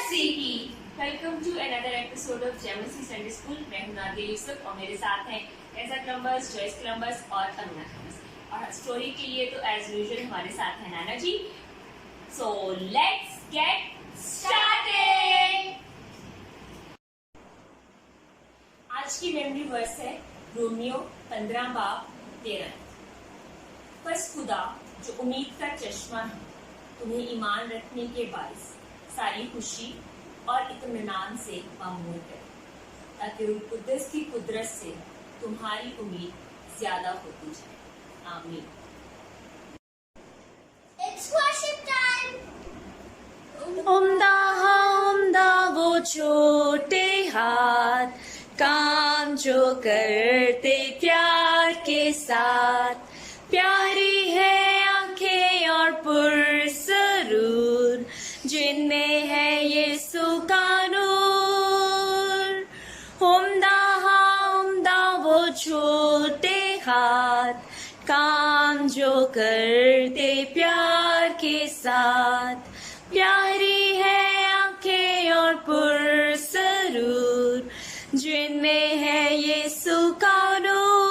सीखी। Welcome to another episode of JMC Sunday school. मैं हूं नादिया यूसुफ और मेरे साथ हैं ऐसा क्लम्बर्स, जॉयस क्लम्बर्स और अरुणा क्लम्बर्स। और स्टोरी के लिए तो एज यूजुअल हमारे साथ है Naina ji. So let's get started. आज की मेमोरी वर्स है रोमियो 15:13। बस खुदा जो उम्मीद का चश्मा है तुम्हें ईमान रखने के बाइस सारी खुशी और इत्मीनान से मामूर करे, ताकि रूह कुद्दस की कुदरत से तुम्हारी उम्मीद ज्यादा होती जाए। आमीन। It's worship time. उम्दा वो छोटे हाथ, काम जो करते प्यार के साथ, प्यारी है आंखें और पुरसरूर, जिनमें है यीशु का नूर। उम्दा वो छोटे हाथ, काम जो करते प्यार के साथ, प्यारी है आंखें और पुरसरूर, जिनमें है यीशु का नूर।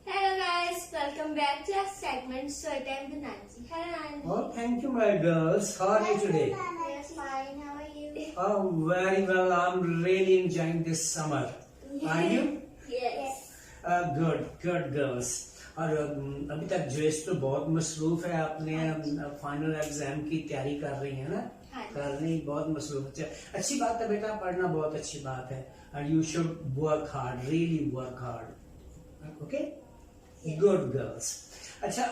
Hello guys, welcome back to our segment Story Time with Nancy. Hello Nancy. Oh, thank you, my girls. How are you today? Yes, fine. How are you? Oh, very well. I'm really enjoying this summer. Are you? Yes. Good girls. और अभी तक Joyce तो बहुत मसरूफ है, अपने final exam की तैयारी कर रही है ना? हाँ। कर रही, बहुत मसरूफ। अच्छी बात है बेटा, पढ़ना बहुत अच्छी बात है। And you should work hard, really work hard. Okay? Good girls. अच्छा,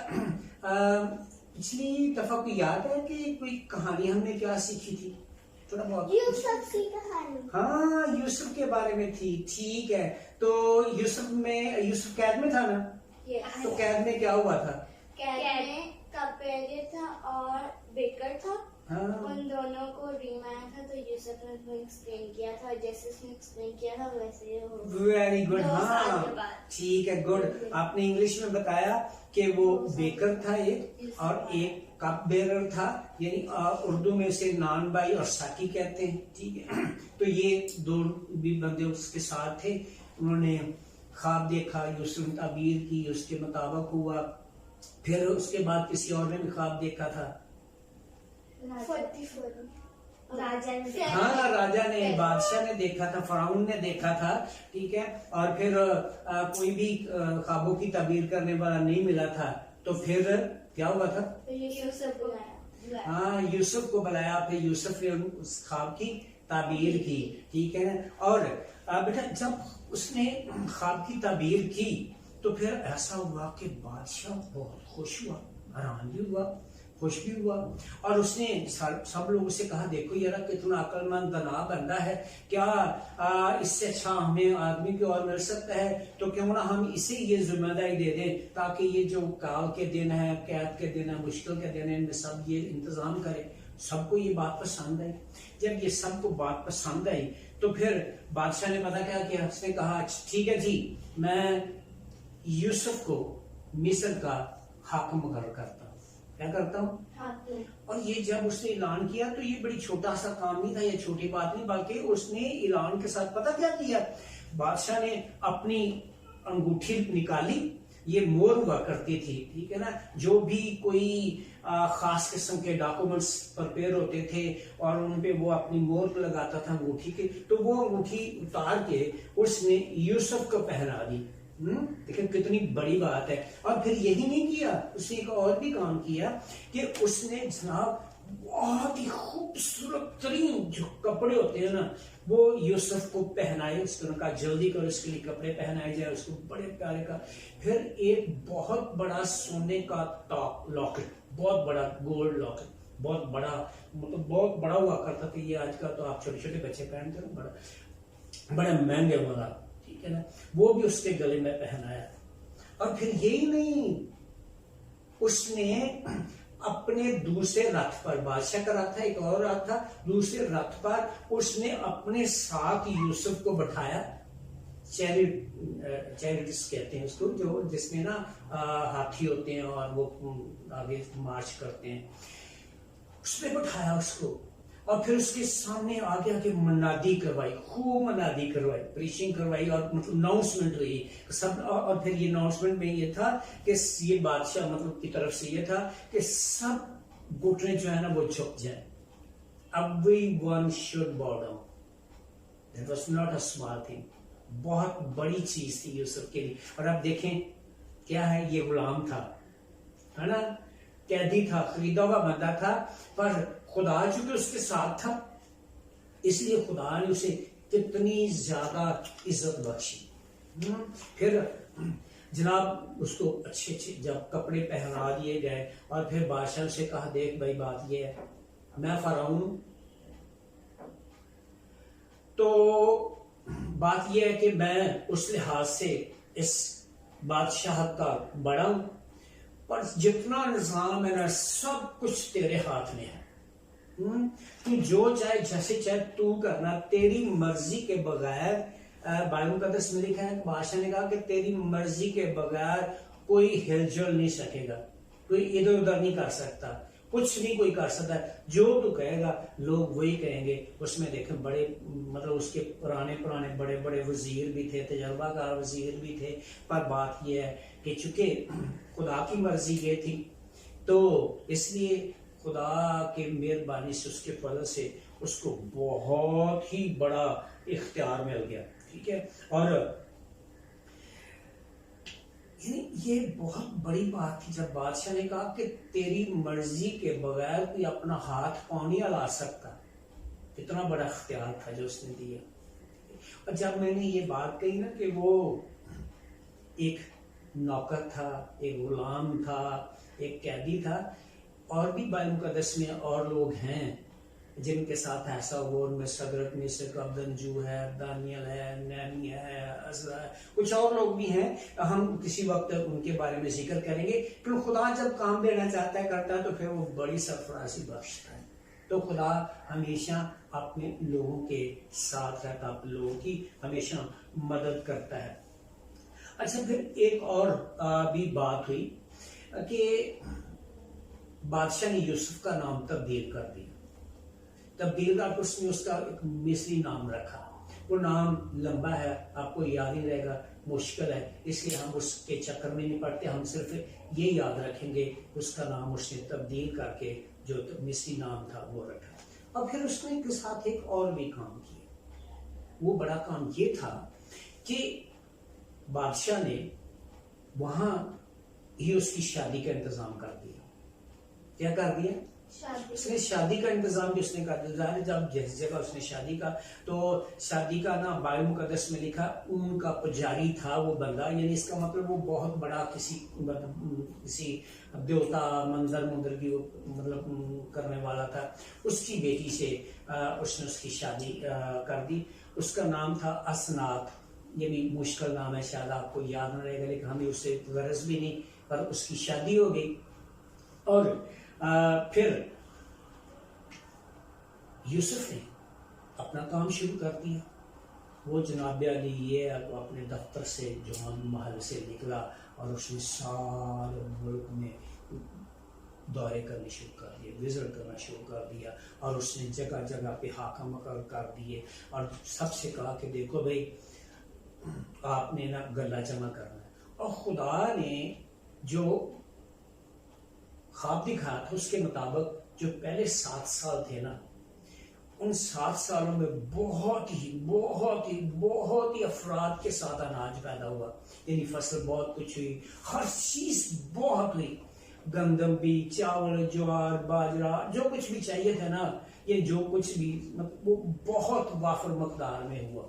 पिछली दफा को याद है कि कोई कहानी हमने क्या सीखी थी? थोड़ा बहुत यूसुफ की कहानी। हाँ, यूसुफ के बारे में थी। ठीक है, तो यूसुफ कैद में था ना? Yes. तो कैद में क्या हुआ था? कैद में कपेले था और बेकर था। हाँ, उन दोनों को ड्रीम आया था, तो यूसुफ ने उसको एक्सप्लेन किया था, जैसे उसने एक्सप्लेन किया था वैसे ही हो। Very good. 2 साल के हाँ, बाद। ठीक है, गुड। आपने इंग्लिश में बताया कि वो बेकर था एक, और एक कप बेरर था, यानी उर्दू में उसे नान बाई और साकी कहते हैं। ठीक है, तो ये दो भी बंदे उसके साथ थे। उन्होंने ख्वाब देखा, यूसुफ ने ताबीर की, उसके मुताबिक हुआ। फिर उसके बाद किसी और ने भी ख्वाब देखा था। राजा ने। हाँ, राजा ने, बादशाह ने देखा था, फराउन ने देखा था। ठीक है, और फिर कोई भी ख्वाबों की ताबीर करने वाला नहीं मिला था। तो फिर क्या हुआ था? यूसुफ बुलाया। हाँ, यूसुफ को बुलाया। फिर यूसुफ ने उस ख्वाब की ताबीर की। ठीक है ना? और बेटा, जब उसने ख्वाब की ताबीर की तो फिर ऐसा हुआ कि बादशाह बहुत खुश हुआ, हैरान भी हुआ, खुश भी हुआ। और उसने सब लोगों से कहा, देखो यार कितना अक्लमंद दाना बंदा है, क्या इससे अच्छा हमें आदमी की और मिल सकता है? तो क्यों ना हम इसे ये जिम्मेदारी दे दें, ताकि ये जो काल के दिन है, कैद के दिन है, मुश्किल के दिन है, इनमें सब ये इंतजाम करे। सबको ये बात पसंद आई। जब ये सबको बात पसंद आई तो फिर बादशाह ने पता क्या किया? उसने कहा, ठीक है जी, मैं यूसुफ को मिस्र का हाकिम मुकर्रर करता हूँ। क्या करता हूँ? और ये जब उसने ऐलान किया तो ये बड़ी छोटा सा काम नहीं था, ये छोटी बात नहीं, बल्कि उसने ऐलान के साथ पता क्या किया? बादशाह ने अपनी अंगूठी निकाली। ये मोर हुआ करती थी, ठीक है ना? जो भी कोई खास किस्म के डॉक्यूमेंट्स प्रिपेयर होते थे और उनपे वो अपनी मोर लगाता था अंगूठी के, तो वो अंगूठी उतार के उसने यूसुफ को पहना दी। देखिए कितनी बड़ी बात है। और फिर यही नहीं किया, उसने एक और भी काम किया कि उसने जनाब बहुत ही खूबसूरत तरीन जो कपड़े होते हैं ना, वो यूसुफ को पहनाए। उसने कहा जल्दी करो, इसके लिए कपड़े पहनाए जाए उसको, बड़े प्यारे का। फिर एक बहुत बड़ा सोने का लॉकेट, बहुत बड़ा गोल्ड लॉकेट, बहुत बड़ा, मतलब बहुत बड़ा हुआ करता था। ये आज का तो आप छोटे छोटे बच्चे पहनते हो, बड़ा महंगे वाला, ठीक है ना? वो भी उसके गले में पहनाया। और फिर यही नहीं, उसने अपने दूसरे रथ पर, बादशाह का रथ था, एक और रथ था, दूसरे रथ पर उसने अपने साथ यूसुफ को बैठाया। चैरिट्स कहते हैं उसको, जो जिसमें ना हाथी होते हैं और वो आगे मार्च करते हैं, उसमें बैठाया उसको और फिर उसके सामने आगे आगे मनादी करवाई, खूब मनादी करवाई, प्रीचिंग करवाई और मतलब अनाउंसमेंट हुई सब। और फिर ये अनाउंसमेंट में ये था कि ये बादशाह मतलब की तरफ से ये था कि सब घुटने जो है ना वो झुक जाए, everyone should bow down. That was not a small thing. बहुत बड़ी चीज थी यूसुफ के लिए। और अब देखें क्या है, ये गुलाम था, है ना, कैदी था, खरीदा हुआ बंदा था, पर खुदा चूंकि उसके साथ था इसलिए खुदा ने उसे कितनी ज्यादा इज्जत बख्शी। फिर जनाब उसको अच्छे अच्छे जब कपड़े पहना दिए गए और फिर बादशाह से कहा, देख भाई बात ये है, मैं फराऊन, तो बात यह है कि मैं उस लिहाज से इस बादशाह का बड़ा हूं, पर जितना निजाम है ना सब कुछ तेरे हाथ में है। तू जो चाहे जैसे चाहे तू करना, तेरी मर्जी के बगैर, बाइबल मुकद्दस में लिखा है, बादशाह ने कहा कि तेरी मर्जी के बगैर कोई हिलजुल नहीं सकेगा, कोई इधर उधर नहीं कर सकता, कुछ नहीं कोई कर सकता, जो तू कहेगा लोग वही कहेंगे। उसमें देखें बड़े मतलब उसके पुराने बड़े बड़े वजीर भी थे, तजर्बाकार वजीर भी थे, पर बात यह है कि चूंकि खुदा की मर्जी ये थी तो इसलिए खुदा के मेहरबानी से उसके फजल से उसको बहुत ही बड़ा इख्तियार मिल गया, ठीक है। और ये बहुत बड़ी बात थी जब बादशाह ने कहा कि तेरी मर्जी के बगैर कोई अपना हाथ पाँव नहीं हिला सकता। कितना बड़ा इख्तियार था जो उसने दिया। और जब मैंने ये बात कही ना कि वो एक नौकर था, एक गुलाम था, एक कैदी था, और भी बाइबल मुकद्दस में और लोग हैं जिनके साथ ऐसा हुआ, उनमें सदरक मिस्र अब्दनजू है, दानियल है, नहमिया है, अज़रा है, कुछ और लोग भी हैं, हम किसी वक्त उनके बारे में जिक्र करेंगे। फिर खुदा जब काम देना चाहता है करता है तो फिर वो बड़ी सरफराजी बख्शता है। तो खुदा हमेशा अपने लोगों के साथ रहता, अपने लोगों की हमेशा मदद करता है। अच्छा, फिर एक और भी बात हुई कि बादशाह ने यूसुफ का नाम तब्दील कर दिया। तब्दील करके उसने उसका एक मिस्री नाम रखा। वो नाम लंबा है, आपको याद ही रहेगा, मुश्किल है, इसलिए हम उसके चक्कर में नहीं पड़ते, हम सिर्फ ये याद रखेंगे उसका नाम उसने तब्दील करके जो मिस्री नाम था वो रखा। और फिर उसने के साथ एक और भी काम किया। वो बड़ा काम ये था कि बादशाह ने वहां ही उसकी शादी का इंतजाम कर दिया। क्या कर दिया? उसने शादी का इंतजाम भी उसने कर दिया। जब जिस जगह उसने शादी का, तो शादी का ना बाइबल मुकद्दस में लिखा ऊन का पुजारी था वो बंदा, यानी इसका मतलब वो बहुत बड़ा किसी देवता मंदिर की मतलब करने वाला था। उसकी बेटी से उसने उसकी शादी कर दी। उसका नाम था असनात। ये भी मुश्किल नाम है, शायद आपको याद न रहेगा, लेकिन हमें उससे गरज भी नहीं, पर उसकी शादी हो गई। और फिर यूसुफ ने अपना काम शुरू कर दिया। वो जनाब अली ये अपने दफ्तर से जो महल से निकला और उसने सारे मुल्क में दौरे करने शुरू कर दिए, विजिट करना शुरू कर दिया, और उसने जगह जगह पे हाकिम मुकर्रर कर दिए और सबसे कहा कि देखो भाई आपने ना गल्ला जमा करना है। और खुदा ने जो ख्वाब दिखाया था उसके मुताबिक जो पहले 7 साल थे ना, उन 7 सालों में बहुत ही अफराद के साथ अनाज पैदा हुआ, यानी फसल बहुत कुछ हुई, हर चीज बहुत हुई, गंदम भी, चावल, ज्वार, बाजरा, जो कुछ भी चाहिए था ना, ये जो कुछ भी मतलब वो बहुत वाफर मकदार में हुआ।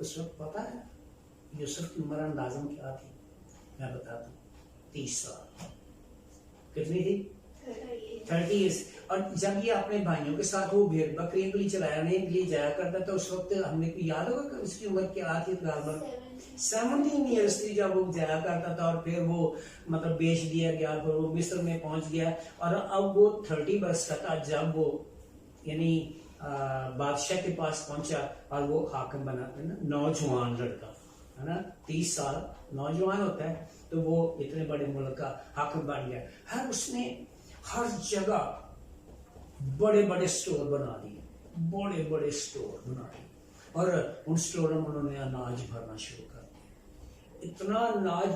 उस वक्त पता है यूसुफ की उम्र अंदाजन क्या थी? मैं बताता हूँ, 30 साल। कितनी थी? 30 ईयर्स। और जब ये अपने भाइयों के साथ वो भेड़ बकरियों के लिए चलाने के लिए जाया करता था, उस वक्त हमने को याद होगा कि उसकी उम्र क्या थी? 17 ईयर्स थी जब वो जाया करता था। और फिर वो मतलब बेच दिया गया, फिर वो मिस्र में पहुंच गया, और अब वो 30 वर्ष का था जब वो यानी बादशाह के पास पहुंचा और वो हाकिम बना, नौजवान लड़का है ना, 30 साल नौजवान होता है, तो वो इतने बड़े मुल्क का हाकिम बन गया। उसने हर जगह बड़े बड़े स्टोर बना दिए, बड़े बड़े स्टोर बना दिए, और उन स्टोरों में उन्होंने अनाज भरना शुरू कर दिया। इतना अनाज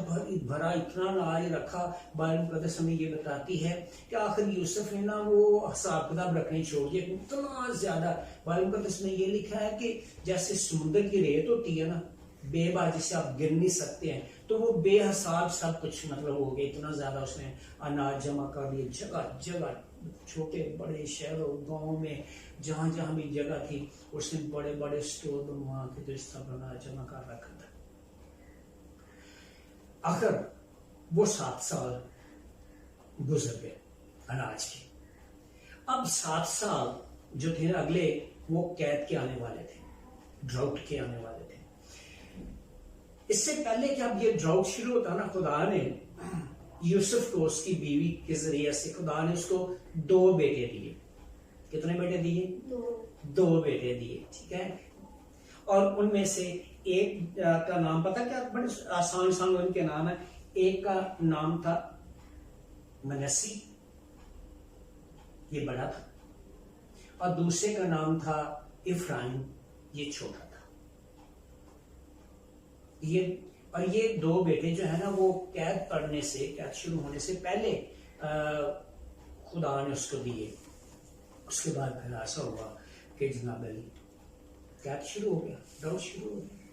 भरा, इतना अनाज रखा। बाइबल मुकद्दस हमें ये बताती है कि आखिर यूसुफ ने ना वो हिसाब किताब रखने छोड़ दिया, इतना ज्यादा। बाइबल मुकद्दस में ये लिखा है कि जैसे समुद्र की रेत होती है ना, बेबाक जिसे आप गिन नहीं सकते हैं, तो वो बेहिसाब सब कुछ मतलब हो गया। इतना ज्यादा उसने अनाज जमा कर दिया, जगह जगह, छोटे बड़े शहरों गांव में जहां जहां भी जगह थी, उसने बड़े बड़े स्टोर बनवा के तो इस सब अनाज जमा कर रखा था। आखिर वो 7 साल गुजर गए अनाज के। अब 7 साल जो थे अगले, वो कैद के आने वाले थे, ड्राउट के आने वाले थे। इससे पहले जब ये ड्राउट शुरू होता ना, खुदा ने यूसुफ को उसकी बीवी के जरिए से खुदा ने उसको 2 बेटे दिए। कितने बेटे दिए? 2 बेटे दिए, ठीक है। और उनमें से एक का नाम पता क्या, बड़े आसान आसान उनके नाम है। एक का नाम था मनस्सी, ये बड़ा था, और दूसरे का नाम था इफ्राइम, ये छोटा था। ये 2 बेटे जो है ना, वो कैद शुरू होने से पहले खुदा ने उसको दिए। उसके बाद फिर ऐसा हुआ कि जनाब अली कैद शुरू हो गया, ड्राउट शुरू हो गया,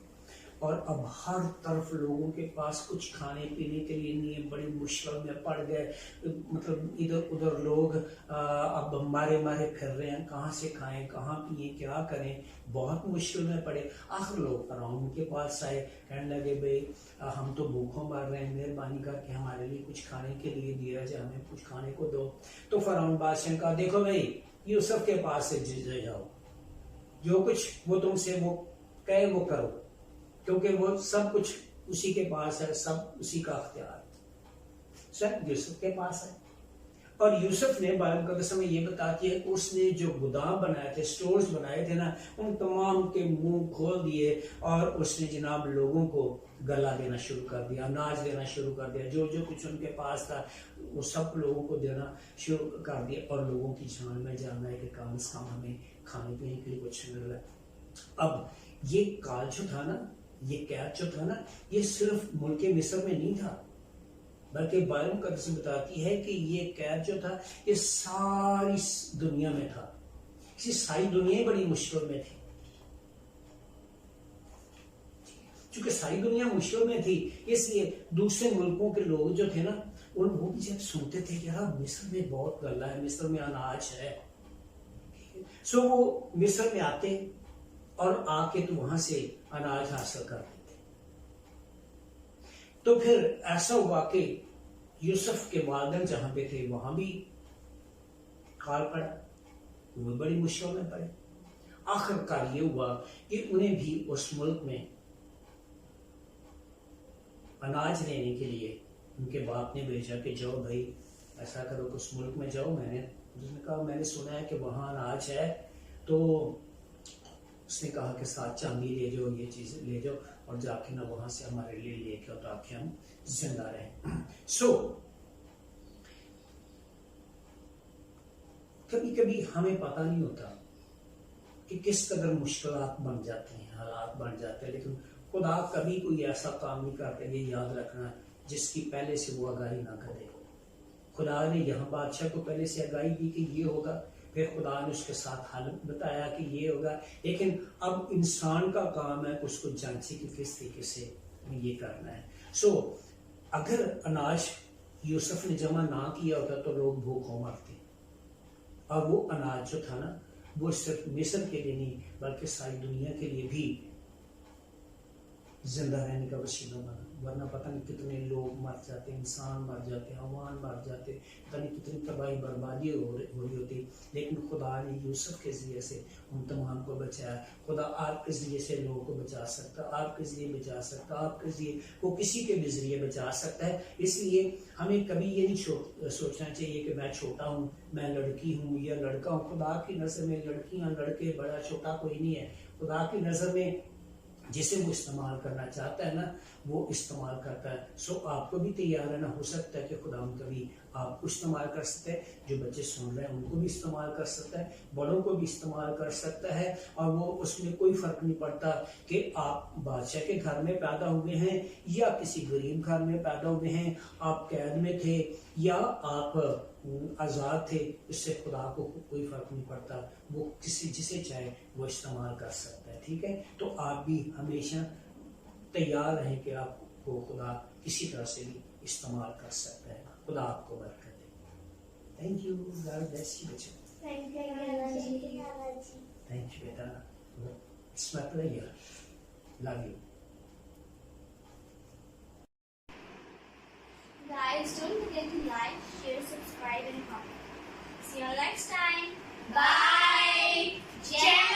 और अब हर तरफ लोगों के पास कुछ खाने पीने के लिए नहीं है, बड़ी मुश्किल में पड़ गए। मतलब इधर उधर लोग अब मारे मारे फिर रहे हैं, कहाँ से खाएं, कहाँ पिए, क्या करें, बहुत मुश्किल में पड़े। आखिर लोग फिरौन के पास आए, कहने लगे भाई हम तो भूखों मर रहे हैं, मेहरबानी करके हमारे लिए कुछ खाने के लिए दिया जाए, हमें कुछ खाने को दो। तो फिरौन बादशाह कहा, देखो भाई यूसुफ के पास से जाओ, जो कुछ वो तुमसे वो कहे वो करो, क्योंकि वो सब कुछ उसी के पास है, सब उसी का अख्तियार सब यूसुफ के पास है। और यूसुफ ने बाइबल मुकद्दस में ये बताती है, उसने जो गोदाम बनाए थे, स्टोर्स बनाए थे ना, उन तमाम के मुंह खोल दिए, और उसने जनाब लोगों को गला देना शुरू कर दिया, अनाज देना शुरू कर दिया, जो जो कुछ उनके पास था वो सब लोगों को देना शुरू कर दिया। और लोगों की जान में जानना है कि कम से कम हमें खाने पीने के लिए कुछ मिल रहा है। अब ये काल जो था ना, ये कैद जो था ना, ये सिर्फ मुल्क मिस्र में नहीं था, बल्कि बाइबल मुकद्दस बताती है कि ये कैद जो था ये सारी दुनिया में था। इसी सारी दुनिया ही बड़ी मुश्किल में थी। चूंकि सारी दुनिया मुश्किल में थी, इसलिए दूसरे मुल्कों के लोग जो थे ना, उन वो भी जब सुनते थे कि यार मिस्र में बहुत गल्ला है, मिस्र में अनाज है, सो वो मिस्र में आते और आके तो वहां से अनाज हासिल कर लेते। तो फिर ऐसा हुआ कि यूसुफ के वालिदैन जहां पे थे वहां भी काल पड़ा, वो बड़ी मुश्किल में पड़े। आखिरकार ये हुआ कि उन्हें भी उस मुल्क में अनाज लेने के लिए उनके बाप ने भेजा कि जाओ भाई ऐसा करो कि उस मुल्क में जाओ। उसने कहा मैंने सुना है कि वहां अनाज है, तो उसने कहा कि 7 चांदी ले जाओ, ये चीजें ले जाओ, और जाके ना वहां से हमारे लिए लेके आओ ताकि हम जिंदा रहें। कभी कभी हमें पता नहीं होता कि किस कदर मुश्किलात बन जाती हैं, हालात बन जाते हैं, लेकिन खुदा कभी कोई ऐसा काम नहीं करते, ये याद रखना, जिसकी पहले से वो आगाही ना करे। खुदा ने यहाँ बादशाह को पहले से आगाही दी कि ये होगा, फिर खुदा ने उसके साथ हाल बताया कि ये होगा, लेकिन अब इंसान का काम है उसको जांचे कि किस तरीके से ये करना है। अगर अनाज यूसुफ ने जमा ना किया होता तो लोग भूखों मरते, और वो अनाज जो था ना, वो सिर्फ मिस्र के लिए नहीं बल्कि सारी दुनिया के लिए भी जिंदा रहने का वसीला वरना पता नहीं कितने लोग मर जाते, इंसान मर जाते, अवान मर जाते, पता नहीं कितनी तबाही बर्बादी हो रही होती। लेकिन खुदा ने यूसुफ के जरिए से उन तमाम को बचाया। खुदा आपके जरिए से लोगों को बचा सकता, आपके जरिए बचा सकता, आपके जरिए वो किसी के भी जरिए बचा सकता है। इसलिए हमें कभी ये नहीं सोचना चाहिए कि मैं छोटा हूँ, मैं लड़की हूँ या लड़का हूँ। खुदा की नजर में लड़कियां लड़के बड़ा छोटा कोई नहीं है। खुदा की नजर में जिसे वो इस्तेमाल करना चाहता है ना, वो इस्तेमाल करता है। सो आपको भी तैयार रहना। हो सकता है कि खुदा कभी आपको इस्तेमाल कर सकते हैं, जो बच्चे सुन रहे हैं उनको भी इस्तेमाल कर सकता है, बड़ों को भी इस्तेमाल कर सकता है। और वो उसमें कोई फर्क नहीं पड़ता कि आप बादशाह के घर में पैदा हुए हैं या किसी गरीब घर में पैदा हुए हैं, आप कैद में थे या आप आजाद थे, इससे खुदा को कोई फर्क नहीं पड़ता। वो किसी जिसे चाहे वो इस्तेमाल कर सकता है। ठीक है, तो आप भी हमेशा तैयार रहें कि आपको खुदा किसी तरह से भी इस्तेमाल कर सकता है। खुदा आपको बरकत दे। Thank you, God bless you बच्चों। थैंक यू नाना जी। थैंक यू बेटा, it's my pleasure, love you. Guys, don't forget to like, share, subscribe and comment. See you next time. Bye. Jai